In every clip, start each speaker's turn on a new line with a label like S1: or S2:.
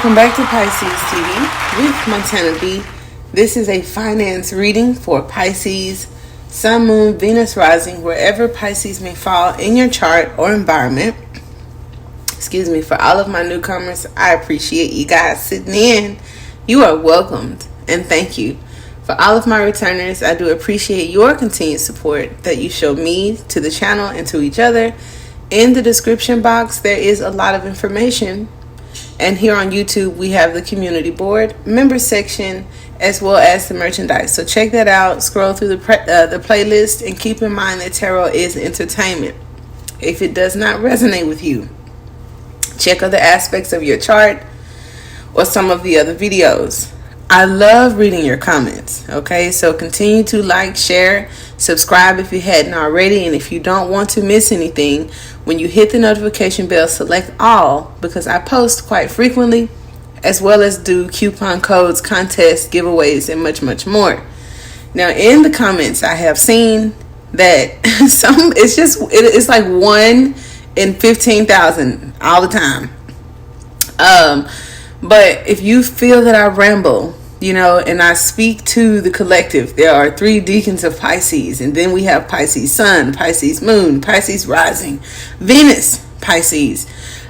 S1: welcome back to Pisces TV with Montana B. This is a finance reading for Pisces, Sun, Moon, Venus, Rising, wherever Pisces may fall in your chart or environment. Excuse me, for all of my newcomers, I appreciate you guys sitting in. You are welcomed and thank you. For all of my returners, I do appreciate your continued support that you show me, to the channel, and to each other. In the description box, there is a lot of information. And here on YouTube, we have the community board, member section, as well as the merchandise. So check that out. Scroll through the playlist, and keep in mind that tarot is entertainment. If it does not resonate with you, check other aspects of your chart or some of the other videos. I love reading your comments. Okay, so continue to like, share, subscribe if you hadn't already, and if you don't want to miss anything, when you hit the notification bell, select all, because I post quite frequently, as well as do coupon codes, contests, giveaways, and much more. Now, in the comments, I have seen that it's like 1 in 15,000 all the time. But if you feel that I ramble, and I speak to the collective, there are 3 deacons of Pisces, and then we have Pisces Sun, Pisces Moon, Pisces Rising, Venus, Pisces.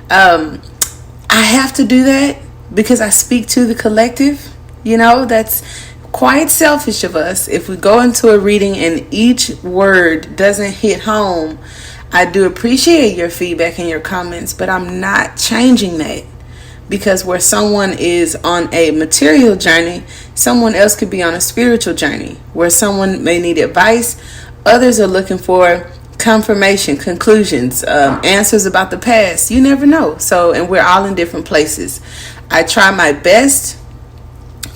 S1: I have to do that because I speak to the collective. That's quite selfish of us. If we go into a reading and each word doesn't hit home, I do appreciate your feedback and your comments, but I'm not changing that. Because where someone is on a material journey, someone else could be on a spiritual journey. Where someone may need advice, others are looking for confirmation, conclusions, answers about the past. You never know. And we're all in different places. I try my best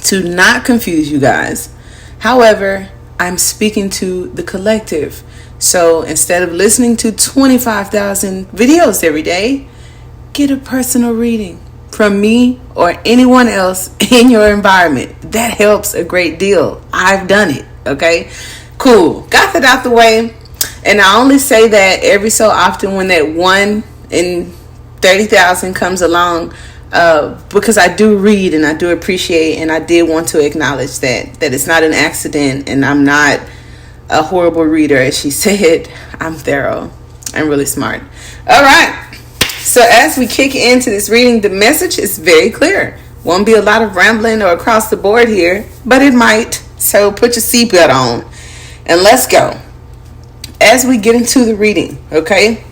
S1: to not confuse you guys. However, I'm speaking to the collective. So instead of listening to 25,000 videos every day, get a personal reading from me or anyone else in your environment. That helps a great deal. I've done it. Okay, cool. Got that out the way. And I only say that every so often when that 1 in 30,000 comes along, because I do read and I do appreciate, and I did want to acknowledge that it's not an accident, and I'm not a horrible reader. As she said, I'm thorough. I'm really smart. All right. So as we kick into this reading, the message is very clear. Won't be a lot of rambling or across the board here, but it might. So put your seatbelt on and let's go. As we get into the reading, okay?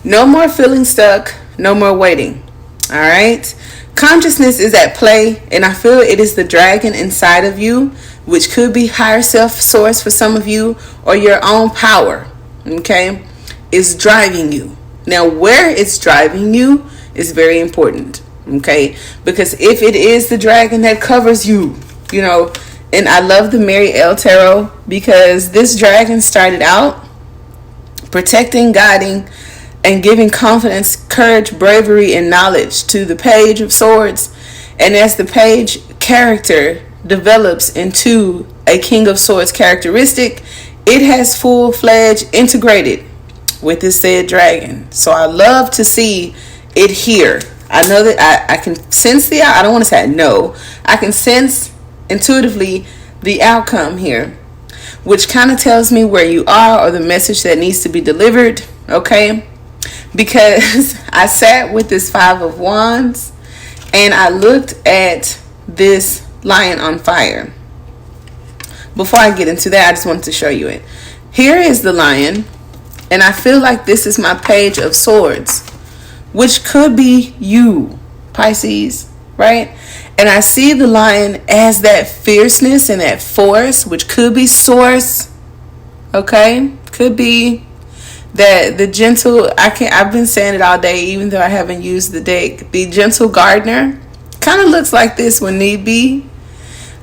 S1: No more feeling stuck, no more waiting. All right? Consciousness is at play, and I feel it is the dragon inside of you, which could be higher self source for some of you, or your own power, okay, is driving you. Now, where it's driving you is very important, okay? Because if it is the dragon that covers you, and I love the Mary L. Tarot, because this dragon started out protecting, guiding, and giving confidence, courage, bravery, and knowledge to the Page of Swords. And as the Page character develops into a King of Swords characteristic, it has full-fledged integrated with this said dragon. So I love to see it here. I know that I can sense I don't want to say I know. I can sense intuitively the outcome here, which kind of tells me where you are or the message that needs to be delivered, okay? Because I sat with this 5 of Wands and I looked at this lion on fire. Before I get into that, I just wanted to show you it. Here is the lion. And I feel like this is my Page of Swords, which could be you, Pisces, right? And I see the lion as that fierceness and that force, which could be source, okay? Could be that the gentle, I've been saying it all day, even though I haven't used the deck. The gentle gardener kind of looks like this when need be.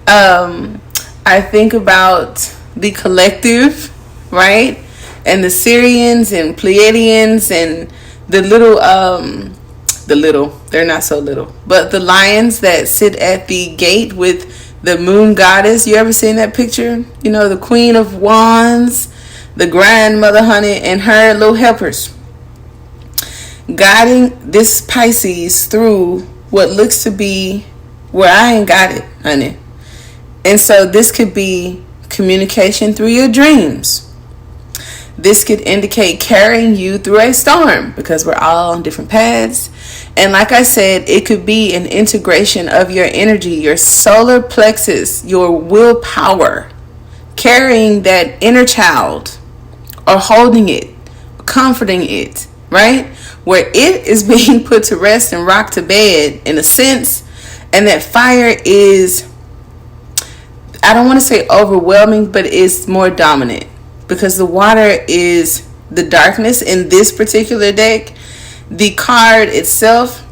S1: I think about the collective, right? And the Syrians and Pleiadians and they're not so little, but the lions that sit at the gate with the moon goddess. You ever seen that picture? The Queen of Wands, the grandmother, honey, and her little helpers, guiding this Pisces through what looks to be where I ain't got it, honey. And so this could be communication through your dreams. This could indicate carrying you through a storm, because we're all on different paths. And like I said, it could be an integration of your energy, your solar plexus, your willpower, carrying that inner child, or holding it, comforting it, right? Where it is being put to rest and rocked to bed in a sense. And that fire is, I don't want to say overwhelming, but it's more dominant, because the water is the darkness in this particular deck. The card itself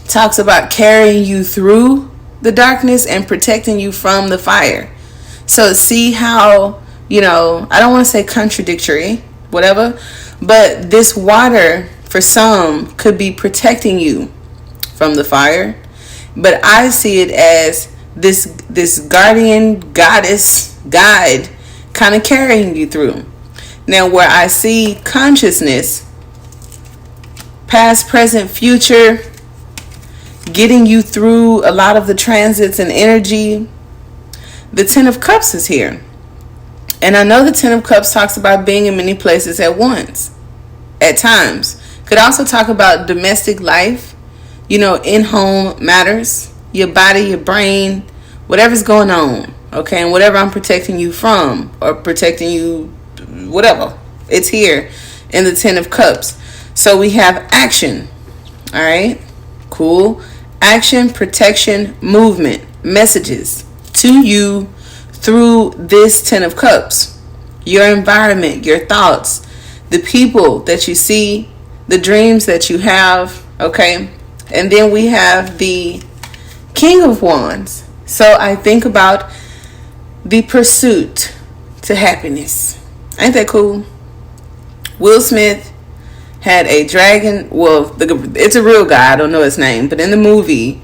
S1: talks about carrying you through the darkness and protecting you from the fire. So see how, I don't want to say contradictory, whatever, but this water for some could be protecting you from the fire. But I see it as this guardian, goddess, guide kind of carrying you through. Now, where I see consciousness, past, present, future, getting you through a lot of the transits and energy, the Ten of Cups is here. And I know the Ten of Cups talks about being in many places at once, at times. Could also talk about domestic life, in-home matters, your body, your brain, whatever's going on, okay? And whatever I'm protecting you from, or protecting you, whatever, it's here in the Ten of Cups. So we have action, all right? Cool. Action, protection, movement, messages to you through this Ten of Cups. Your environment, your thoughts, the people that you see, the dreams that you have, okay? And then we have the King of Wands. So I think about the pursuit to happiness. Ain't that cool? Will Smith had a dragon. Well, it's a real guy. I don't know his name. But in the movie,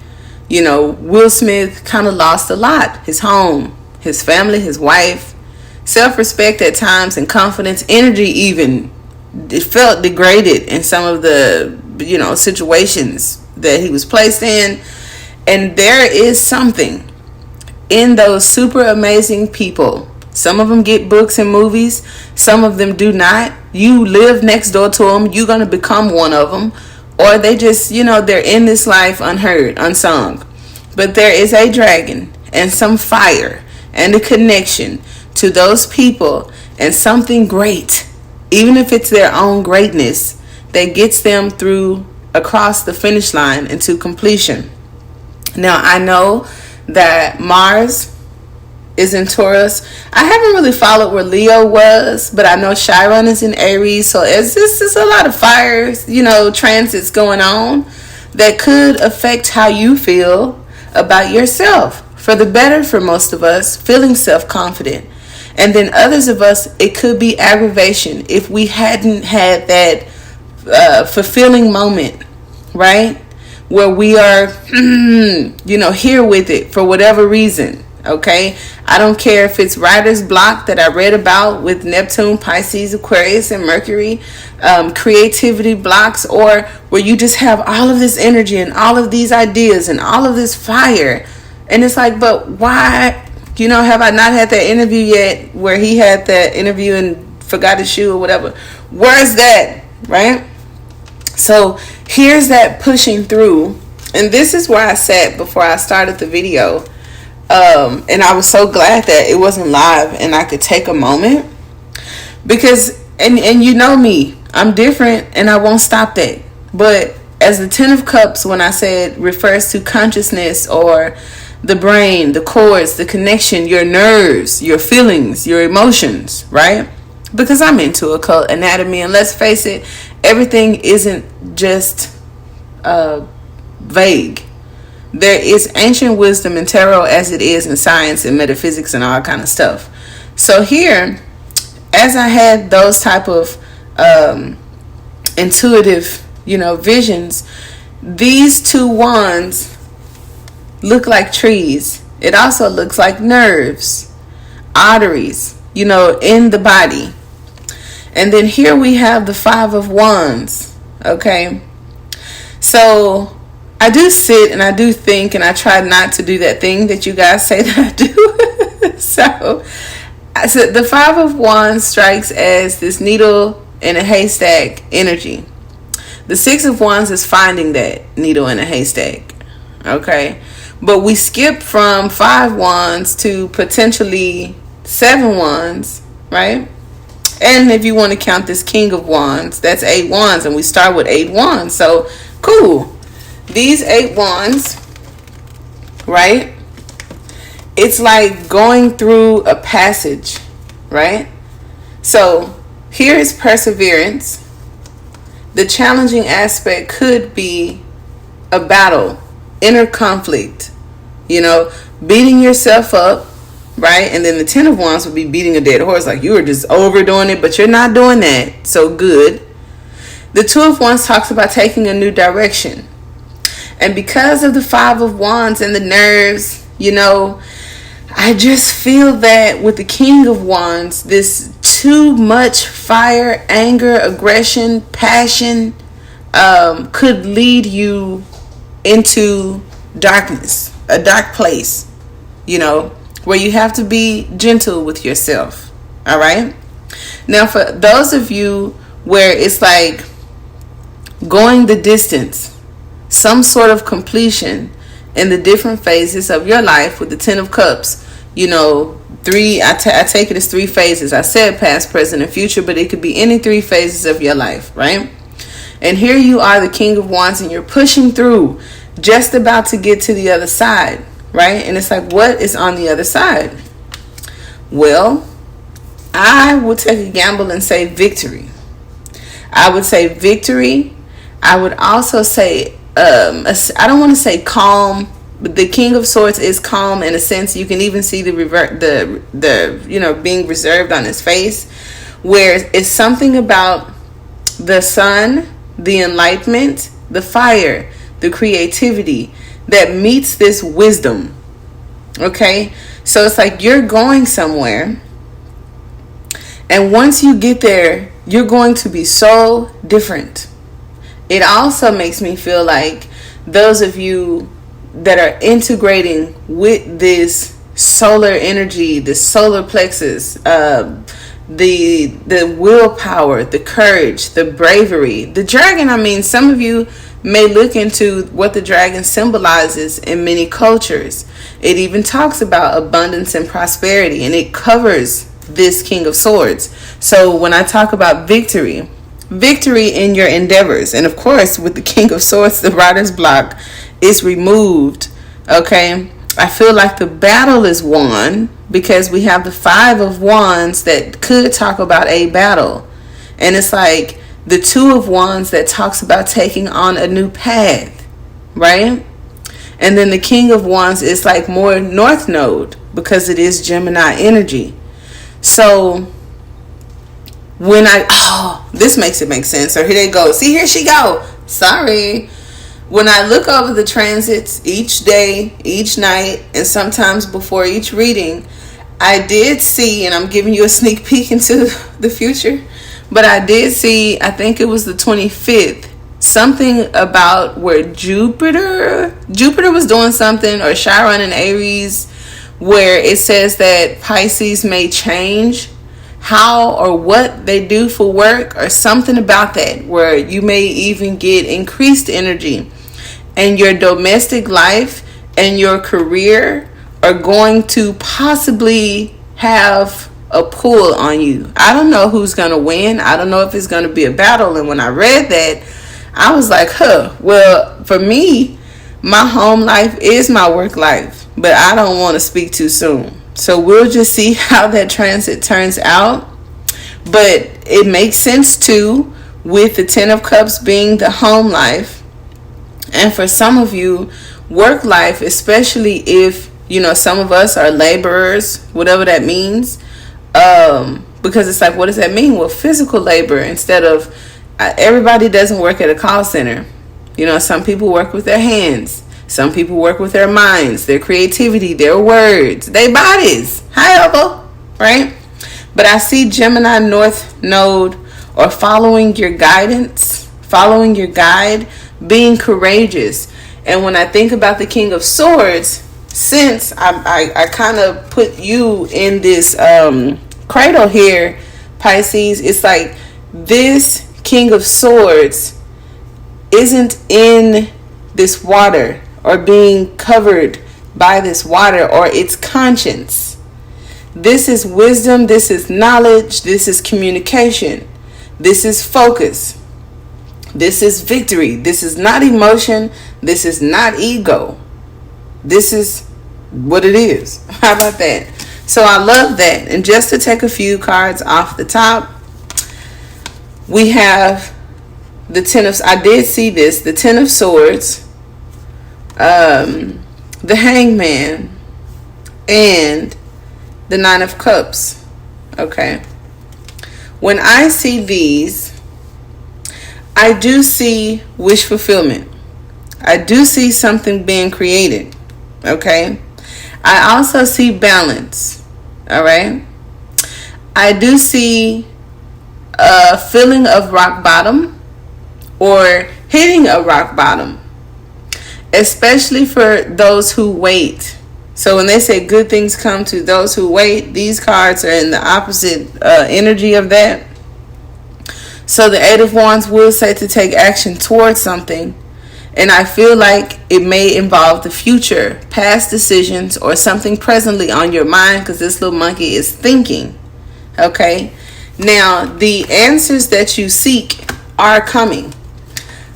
S1: Will Smith kind of lost a lot. His home, his family, his wife, self-respect at times, and confidence, energy even. It felt degraded in some of the, situations that he was placed in. And there is something in those super amazing people. Some of them get books and movies. Some of them do not. You live next door to them. You're going to become one of them. Or they just, they're in this life unheard, unsung. But there is a dragon and some fire and a connection to those people and something great, even if it's their own greatness, that gets them through across the finish line into completion. Now, I know that Mars is in Taurus. I haven't really followed where Leo was, but I know Chiron is in Aries. So it's a lot of fires, transits going on that could affect how you feel about yourself. For the better for most of us, feeling self-confident. And then others of us, it could be aggravation if we hadn't had that fulfilling moment, right? Where we are, here with it for whatever reason, okay? I don't care if it's writer's block that I read about with Neptune, Pisces, Aquarius, and Mercury, creativity blocks, or where you just have all of this energy and all of these ideas and all of this fire. And it's like, but why, have I not had that interview yet where he had that interview and forgot his shoe or whatever? Where's that, right? So here's that pushing through. And this is where I sat before I started the video. And I was so glad that it wasn't live and I could take a moment. Because, and you know me, I'm different and I won't stop that. But as the Ten of Cups, when I said refers to consciousness or the brain, the cords, the connection, your nerves, your feelings, your emotions, right? Because I'm into occult anatomy, and let's face it, everything isn't just vague. There is ancient wisdom in tarot as it is in science and metaphysics and all kind of stuff. So here, as I had those type of intuitive, visions, these two wands look like trees. It also looks like nerves, arteries, in the body. And then here we have the Five of Wands, okay? So I do sit and I do think, and I try not to do that thing that you guys say that I do. So the Five of Wands strikes as this needle in a haystack energy. The Six of Wands is finding that needle in a haystack. Okay. But we skip from 5 wands to potentially 7 wands, right? And if you want to count this King of Wands, that's 8 wands. And we start with 8 wands. So, cool. These 8 wands, right? It's like going through a passage, right? So, here is perseverance. The challenging aspect could be a battle, inner conflict, beating yourself up, right? And then the 10 of Wands would be beating a dead horse, like you were just overdoing it, but you're not doing that. So good. The 2 of Wands talks about taking a new direction. And because of the 5 of Wands and the nerves, I just feel that with the King of Wands, this too much fire, anger, aggression, passion could lead you into darkness, a dark place, where you have to be gentle with yourself. All right. Now, for those of you where it's like going the distance, some sort of completion in the different phases of your life with the 10 of Cups, I take it as 3 phases. I said past, present, and future, but it could be any 3 phases of your life, right? And here you are, the King of Wands, and you're pushing through, just about to get to the other side, right? And it's like, what is on the other side? Well, I would take a gamble and say victory. I would say victory. I would also say, I don't want to say calm, but the King of Swords is calm in a sense. You can even see the being reserved on his face, where it's something about the sun, the enlightenment, the fire, the creativity that meets this wisdom. Okay, so it's like you're going somewhere, and once you get there, you're going to be so different. It also makes me feel like those of you that are integrating with this solar energy, the solar plexus, the willpower, the courage, the bravery, the dragon. Some of you may look into what the dragon symbolizes in many cultures. It even talks about abundance and prosperity, and it covers this King of Swords. So when I talk about victory in your endeavors, and of course with the King of Swords, the writer's block is removed. Okay, I feel like the battle is won because we have the 5 of Wands that could talk about a battle, and it's like the 2 of Wands that talks about taking on a new path, right? And then the King of Wands is like more North Node because it is Gemini energy. So when this makes it make sense. So here they go. See, here she go. Sorry. When I look over the transits each day, each night, and sometimes before each reading, I did see, and I'm giving you a sneak peek into the future, but I did see, I think it was the 25th, something about where Jupiter was doing something, or Chiron and Aries, where it says that Pisces may change how or what they do for work, or something about that, where you may even get increased energy, and your domestic life and your career are going to possibly have a pull on you. I don't know who's going to win. I don't know if it's going to be a battle. And when I read that, I was like, well, for me, my home life is my work life, but I don't want to speak too soon. So we'll just see how that transit turns out. But it makes sense too, with the 10 of Cups being the home life. And for some of you, work life, especially if, some of us are laborers, whatever that means. Because it's like, what does that mean? Well, physical labor, instead of, everybody doesn't work at a call center. Some people work with their hands. Some people work with their minds, their creativity, their words, their bodies. However, right? But I see Gemini North Node, or following your guidance, following your guide, being courageous. And when I think about the King of Swords, since I kind of put you in this cradle here, Pisces, it's like this King of Swords isn't in this water or being covered by this water or its conscience. This is wisdom, this is knowledge, this is communication, this is focus, this is victory, this is not emotion, this is not ego. This is what it is. How about that? So I love that. And just to take a few cards off the top, we have the Ten of, I did see this, the Ten of Swords, the Hangman, and the Nine of Cups. Okay. When I see these, I do see wish fulfillment. I do see something being created. Okay. I also see balance. All right. I do see a feeling of rock bottom or hitting a rock bottom, especially for those who wait. So when they say good things come to those who wait, these cards are in the opposite energy of that. So the Eight of Wands would say to take action towards something. And I feel like it may involve the future, past decisions, or something presently on your mind, because this little monkey is thinking. Okay? Now, the answers that you seek are coming.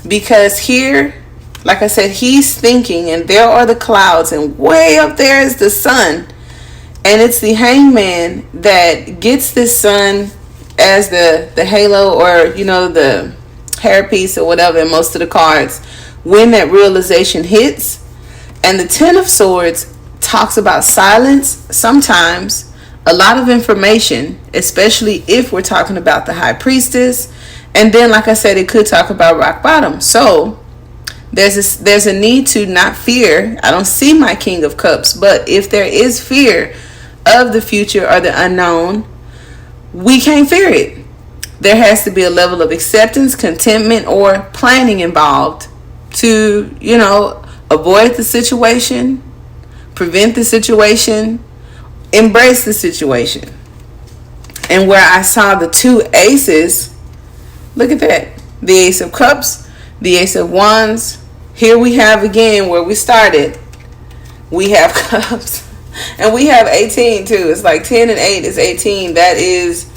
S1: Because here, like I said, he's thinking, and there are the clouds, and way up there is the sun. And it's the Hangman that gets this sun as the halo, or, you know, the hairpiece or whatever in most of the cards, when that realization hits. And the Ten of Swords talks about silence, sometimes a lot of information, especially if we're talking about the High Priestess. And then, like I said, it could talk about rock bottom. So there's a need to not fear. I don't see my King of Cups, but if there is fear of the future or the unknown, we can't fear it. There has to be a level of acceptance, contentment, or planning involved to, you know, avoid the situation, prevent the situation, embrace the situation. And where I saw the two aces, look at that. The Ace of Cups, the Ace of Wands. Here we have again where we started. We have Cups. And we have 18 too. It's like 10 and 8 is 18. That is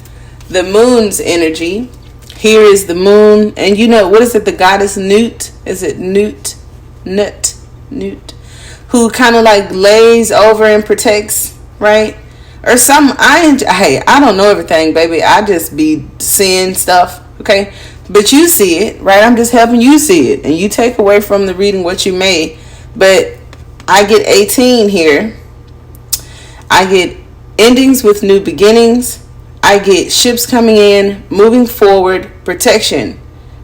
S1: the moon's energy. Here is the moon. And you know, what is it? The goddess Nut. Is it Nut? Who kind of like lays over and protects, right? Or some, hey, I don't know everything, baby. I just be seeing stuff, okay? But you see it, right? I'm just helping you see it. And you take away from the reading what you may. But I get 18 here. I get endings with new beginnings. I get ships coming in, moving forward, protection,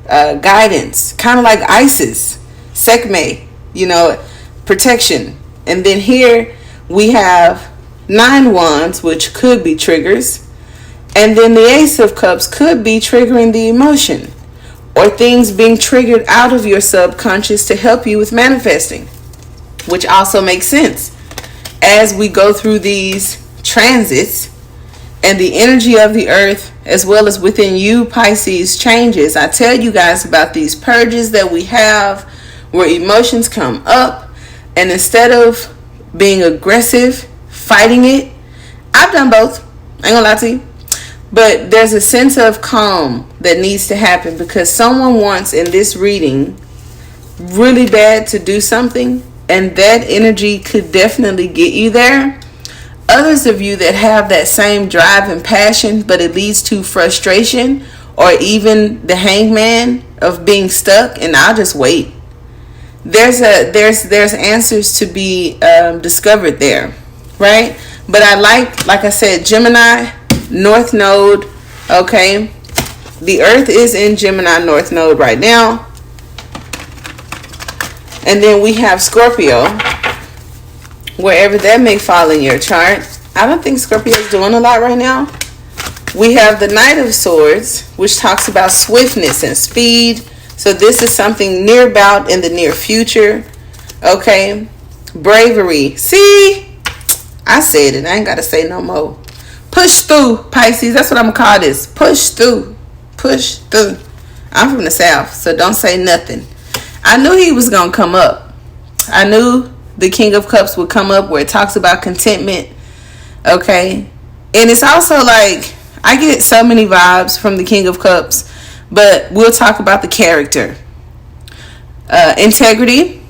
S1: guidance, kind of like Isis, Sekhmet, you know, protection. And then here we have 9 wands, which could be triggers. And then the Ace of Cups could be triggering the emotion or things being triggered out of your subconscious to help you with manifesting, which also makes sense. As we go through these transits and the energy of the earth, as well as within you, Pisces, changes. I tell you guys about these purges that we have where emotions come up, and instead of being aggressive, fighting it, I've done both. I ain't gonna lie to you. But there's a sense of calm that needs to happen because someone wants in this reading really bad to do something, and that energy could definitely get you there. Others of you that have that same drive and passion, but it leads to frustration or even the Hangman of being stuck, and I'll just wait. There's answers to be discovered there, right? But I like I said, Gemini, North Node, okay? The Earth is in Gemini North Node right now. And then we have Scorpio, wherever that may fall in your chart. I don't think Scorpio is doing a lot right now. We have the Knight of Swords, which talks about swiftness and speed. So this is something near about in the near future. Okay, bravery. See, I said it. I ain't got to say no more. Push through, Pisces. That's what I'm going to call this. Push through. Push through. I'm from the South, so don't say nothing. I knew he was going to come up. I knew the King of Cups would come up where it talks about contentment. Okay. And it's also like, I get so many vibes from the King of Cups, but we'll talk about the character. Integrity.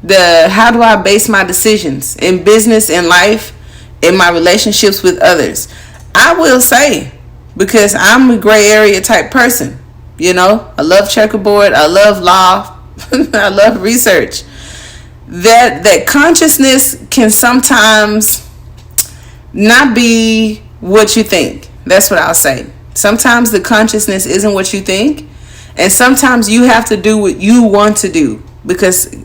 S1: How do I base my decisions in business, in life, in my relationships with others? I will say, because I'm a gray area type person, you know, I love checkerboard, I love law, I love research. That consciousness can sometimes not be what you think. That's what I'll say. Sometimes the consciousness isn't what you think, and sometimes you have to do what you want to do, because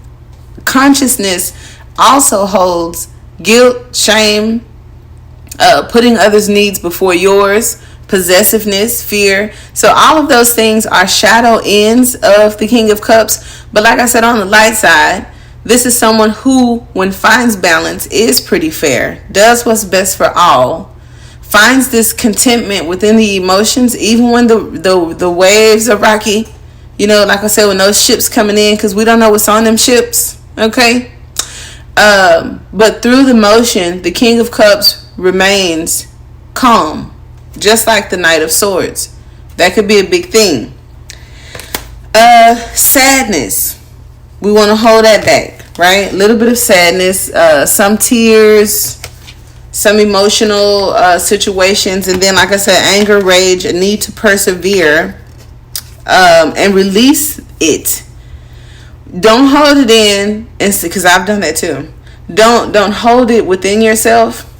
S1: consciousness also holds guilt, shame, putting others' needs before yours, possessiveness, fear. So all of those things are shadow ends of the King of Cups. But like I said, on the light side, this is someone who, when finds balance, is pretty fair, does what's best for all, finds this contentment within the emotions, even when the waves are rocky. You know, like I said, when those ships coming in, because we don't know what's on them ships. Okay. But through the motion, the King of Cups remains calm, just like the Knight of Swords. That could be a big thing. Sadness. We want to hold that back, right? A little bit of sadness, some tears, some emotional situations, and then, like I said, anger, rage, a need to persevere, and release it. Don't hold it in, because I've done that too. Don't hold it within yourself.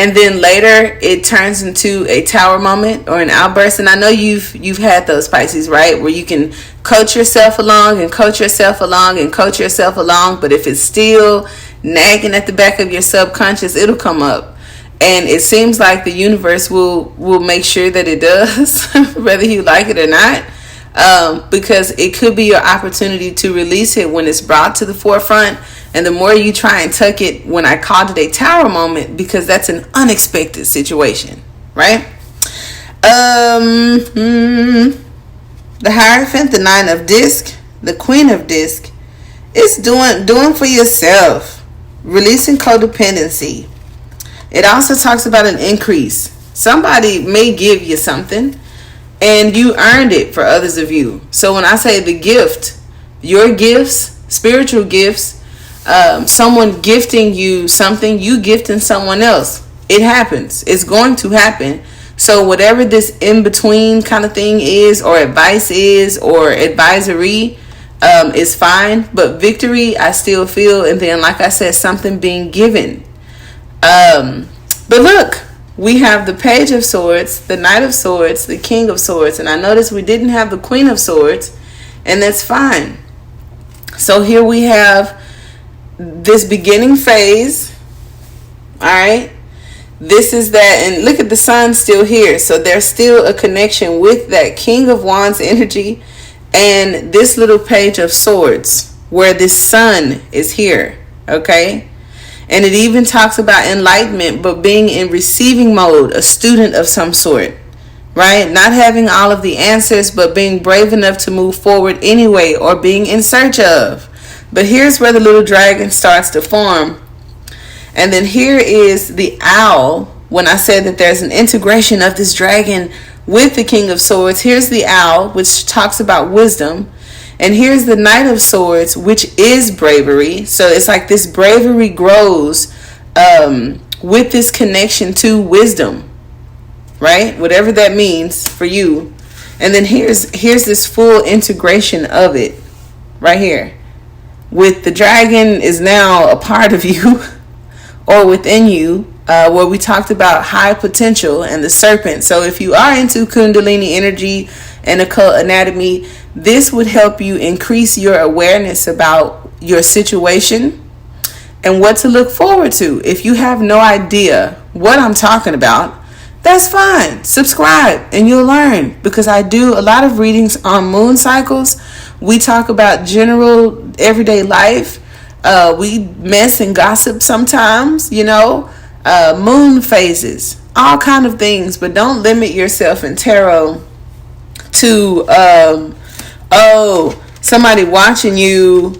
S1: And then later it turns into a tower moment or an outburst. And I know you've had those, Pisces, right? Where you can coach yourself along and coach yourself along and coach yourself along. But if it's still nagging at the back of your subconscious, it'll come up. And it seems like the universe will make sure that it does, whether you like it or not. Because it could be your opportunity to release it when it's brought to the forefront. And the more you try and tuck it, when I called it a tower moment, because that's an unexpected situation, right? The Hierophant, the Nine of Disc, the Queen of Disc, it's doing for yourself, releasing codependency. It also talks about an increase. Somebody may give you something, and you earned it for others of you. So when I say the gift, your gifts, spiritual gifts, someone gifting you something, you gifting someone else, it happens. It's going to happen. So whatever this in-between kind of thing is, or advice is, or advisory, is fine. But victory, I still feel, and then, like I said, something being given. But look, we have the Page of Swords, the Knight of Swords, the King of Swords, and I noticed we didn't have the Queen of Swords, and that's fine. So here we have this beginning phase. All right, this is that, and look at the Sun still here, so there's still a connection with that King of Wands energy and this little Page of Swords where this Sun is here. Okay. And it even talks about enlightenment, but being in receiving mode, a student of some sort, right? Not having all of the answers, but being brave enough to move forward anyway, or being in search of. But here's where the little dragon starts to form. And then here is the owl. When I said that there's an integration of this dragon with the King of Swords, here's the owl, which talks about wisdom. And here's the Knight of Swords, which is bravery. So it's like this bravery grows with this connection to wisdom, right? Whatever that means for you. And then here's this full integration of it right here. With the dragon is now a part of you or within you, where we talked about high potential and the serpent. So if you are into Kundalini energy and occult anatomy, this would help you increase your awareness about your situation and what to look forward to. If you have no idea what I'm talking about, that's fine. Subscribe and you'll learn, because I do a lot of readings on moon cycles We talk about general everyday life. We mess and gossip sometimes, moon phases, all kind of things. But don't limit yourself in tarot to, somebody watching you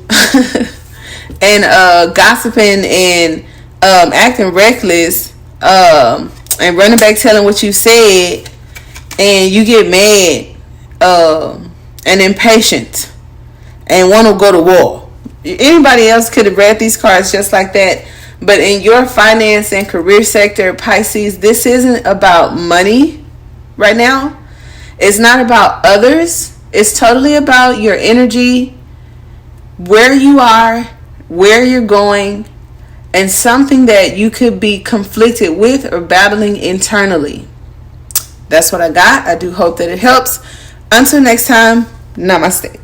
S1: and gossiping and acting reckless and running back telling what you said, and you get mad and impatient and want to go to war. Anybody else could have read these cards just like that. But in your finance and career sector, Pisces, this isn't about money right now. It's not about others. It's totally about your energy, where you are, where you're going, and something that you could be conflicted with or battling internally. That's what I got. I do hope that it helps. Until next time, namaste.